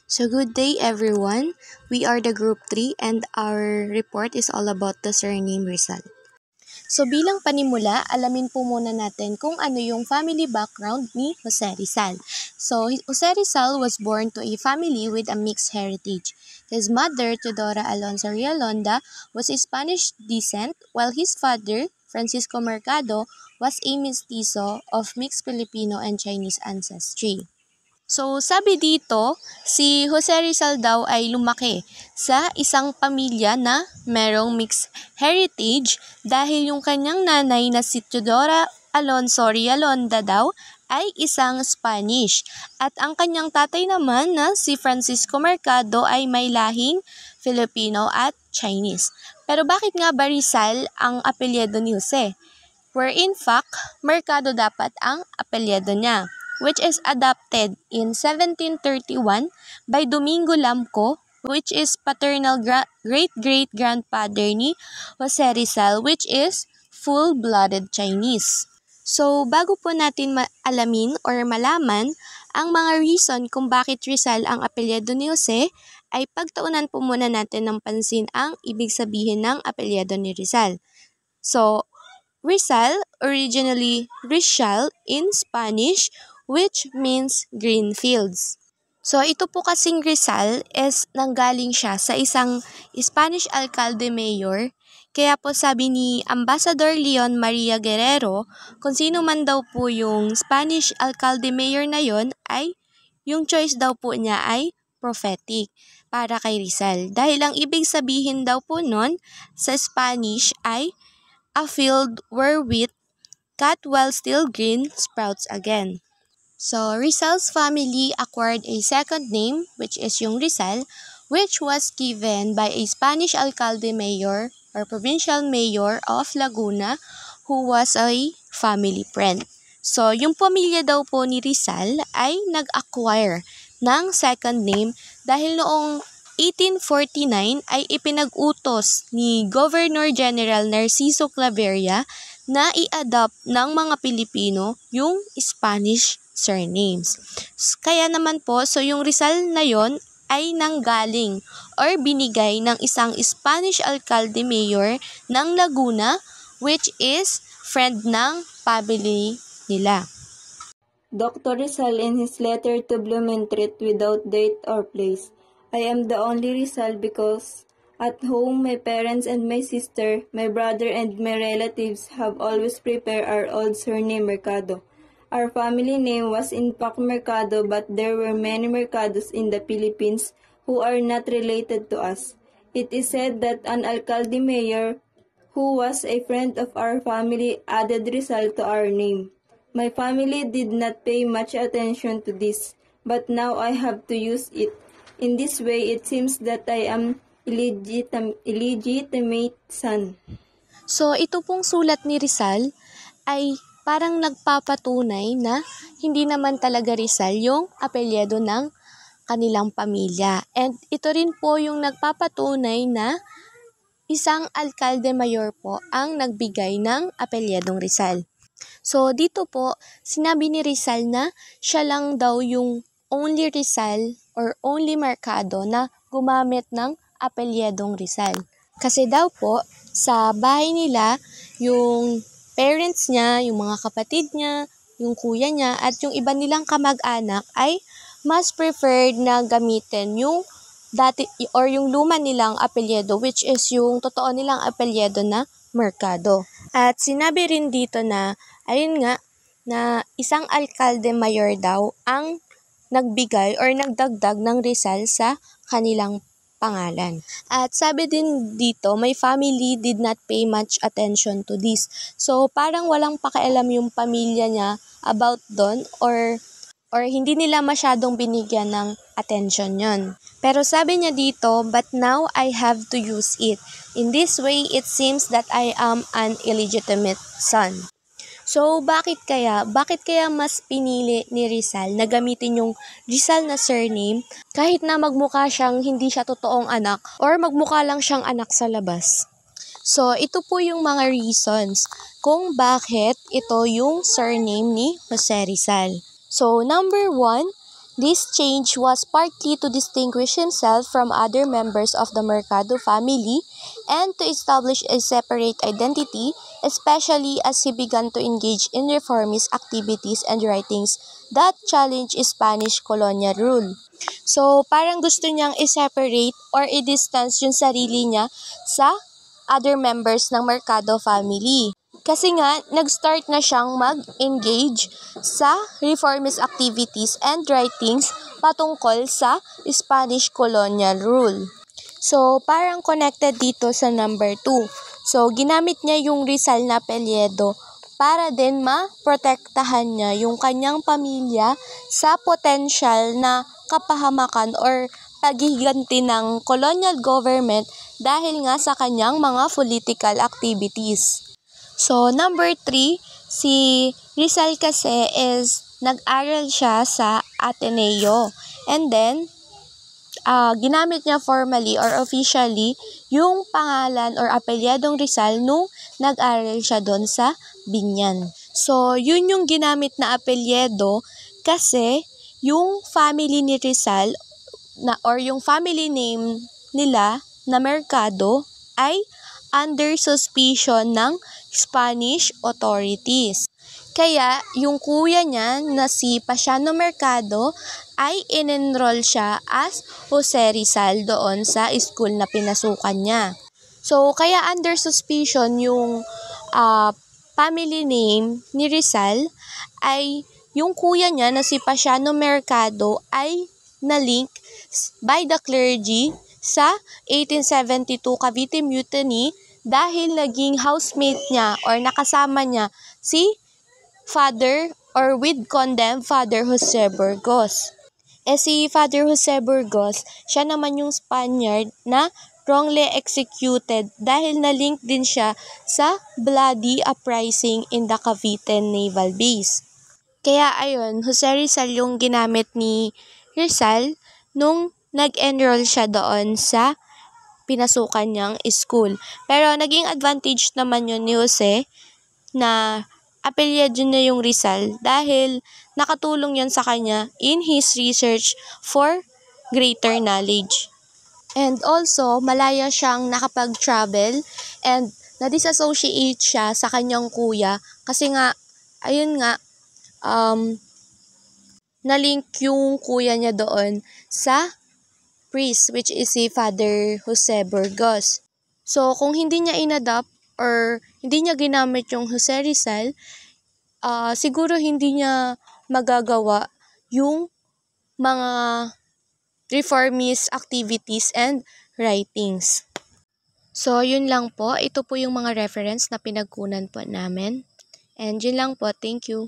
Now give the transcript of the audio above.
So good day everyone. We are the group 3 and our report is all about the surname Rizal. So bilang panimula, alamin po muna natin kung ano yung family background ni Jose Rizal. So Jose Rizal was born to a family with a mixed heritage. His mother, Teodora Alonso Realonda, was a Spanish descent while his father, Francisco Mercado, was a mestizo of mixed Filipino and Chinese ancestry. So, sabi dito, si Jose Rizal daw ay lumaki sa isang pamilya na merong mixed heritage dahil yung kanyang nanay na si Teodora Alonso Realonda daw ay isang Spanish at ang kanyang tatay naman na si Francisco Mercado ay may lahing Filipino at Chinese. Pero bakit nga ba Rizal ang apelyido ni Jose? Where in fact, Mercado dapat ang apelyido niya, which is adopted in 1731 by Domingo Lamco, which is paternal great-great-grandfather ni Jose Rizal, which is full-blooded Chinese. So, bago po natin alamin or malaman ang mga reason kung bakit Rizal ang apelyido ni Jose, ay pagtuunan po muna natin ng pansin ang ibig sabihin ng apelyido ni Rizal. So, Rizal, originally Rizal in Spanish, which means green fields. So ito po kasing Rizal is nanggaling siya sa isang Spanish alcalde mayor. Kaya po sabi ni Ambassador Leon Maria Guerrero, kung sino man daw po yung Spanish alcalde mayor na yon ay yung choice daw po niya ay prophetic para kay Rizal. Dahil ang ibig sabihin daw po nun sa Spanish ay a field where wheat, cut while still green, sprouts again. So, Rizal's family acquired a second name, which is yung Rizal, which was given by a Spanish alcalde mayor or provincial mayor of Laguna who was a family friend. So, yung pamilya daw po ni Rizal ay nag-acquire ng second name dahil noong 1849 ay ipinag-utos ni Governor General Narciso Claveria na i-adopt ng mga Pilipino yung Spanish surnames. Kaya naman po, so yung Rizal na yon ay nanggaling or binigay ng isang Spanish alcalde mayor ng Laguna which is friend ng family nila. Dr. Rizal in his letter to Blumentritt without date or place. I am the only Rizal because at home my parents and my sister, my brother and my relatives have always prepared our old surname Mercado. Our family name was in fact Mercado, but there were many Mercados in the Philippines who are not related to us. It is said that an alcalde mayor who was a friend of our family added Rizal to our name. My family did not pay much attention to this, but now I have to use it. In this way, it seems that I am illegitimate son. So, ito pong sulat ni Rizal ay parang nagpapatunay na hindi naman talaga Rizal yung apelyido ng kanilang pamilya. And ito rin po yung nagpapatunay na isang alcalde mayor po ang nagbigay ng apelyidong Rizal. So, dito po, sinabi ni Rizal na siya lang daw yung only Rizal or only Mercado na gumamit ng apelyidong Rizal. Kasi daw po, sa bahay nila, yung parents niya, yung mga kapatid niya, yung kuya niya, at yung iba nilang kamag-anak ay mas preferred na gamitin yung dati or yung luma nilang apelyido which is yung totoo nilang apelyido na Mercado. At sinabi rin dito na, ayun nga, na isang alcalde mayor daw ang nagbigay or nagdagdag ng Rizal sa kanilang pangalan. At sabi din dito, my family did not pay much attention to this. So, parang walang pakialam yung pamilya niya about doon or hindi nila masyadong binigyan ng attention yon. Pero sabi niya dito, but now I have to use it. In this way, it seems that I am an illegitimate son. So, bakit kaya mas pinili ni Rizal na gamitin yung Rizal na surname kahit na magmukha siyang hindi siya totoong anak or magmukha lang siyang anak sa labas? So, ito po yung mga reasons kung bakit ito yung surname ni Jose Rizal. So, number 1 This change was partly to distinguish himself from other members of the Mercado family and to establish a separate identity, especially as he began to engage in reformist activities and writings that challenged Spanish colonial rule. So, parang gusto niyang i-separate or i-distance yung sarili niya sa other members ng Mercado family. Kasi nga, nag-start na siyang mag-engage sa reformist activities and writings patungkol sa Spanish colonial rule. So, parang connected dito sa number 2. So, ginamit niya yung Rizal na apelyido para din ma-protektahan niya yung kanyang pamilya sa potential na kapahamakan or paghiganti ng colonial government dahil nga sa kanyang mga political activities. So, number 3, si Rizal kasi is nag-aral siya sa Ateneo. And then, ginamit niya formally or officially yung pangalan or apelyadong Rizal nung nag-aral siya doon sa Binyan. So, yun yung ginamit na apelyedo kasi yung family ni Rizal or yung family name nila na Mercado ay under suspicion ng Spanish authorities. Kaya, yung kuya niya na si Pasiano Mercado ay in-enroll siya as Jose Rizal doon sa school na pinasukan niya. So, kaya under suspicion yung family name ni Rizal ay yung kuya niya na si Pasiano Mercado ay na-link by the clergy sa 1872 Cavite Mutiny dahil naging housemate niya or nakasama niya si Father or with condemned Father Jose Burgos. Si Father Jose Burgos, siya naman yung Spaniard na wrongly executed dahil na-link din siya sa bloody uprising in the Cavite Naval Base. Kaya ayun, Jose Rizal yung ginamit ni Rizal nung nag-enroll siya doon sa pinasukan niyang school. Pero naging advantage naman yun ni Jose na apelyido niya yung Rizal dahil nakatulong yun sa kanya in his research for greater knowledge. And also, malaya siyang nakapag-travel and na-disassociate siya sa kanyang kuya kasi nga, ayun nga, na-link yung kuya niya doon sa priest which is si Father Jose Burgos. So, kung hindi niya inadopt or hindi niya ginamit yung Jose Rizal, siguro hindi niya magagawa yung mga reformist activities and writings. So, yun lang po. Ito po yung mga reference na pinagkunan po namin. And yun lang po. Thank you.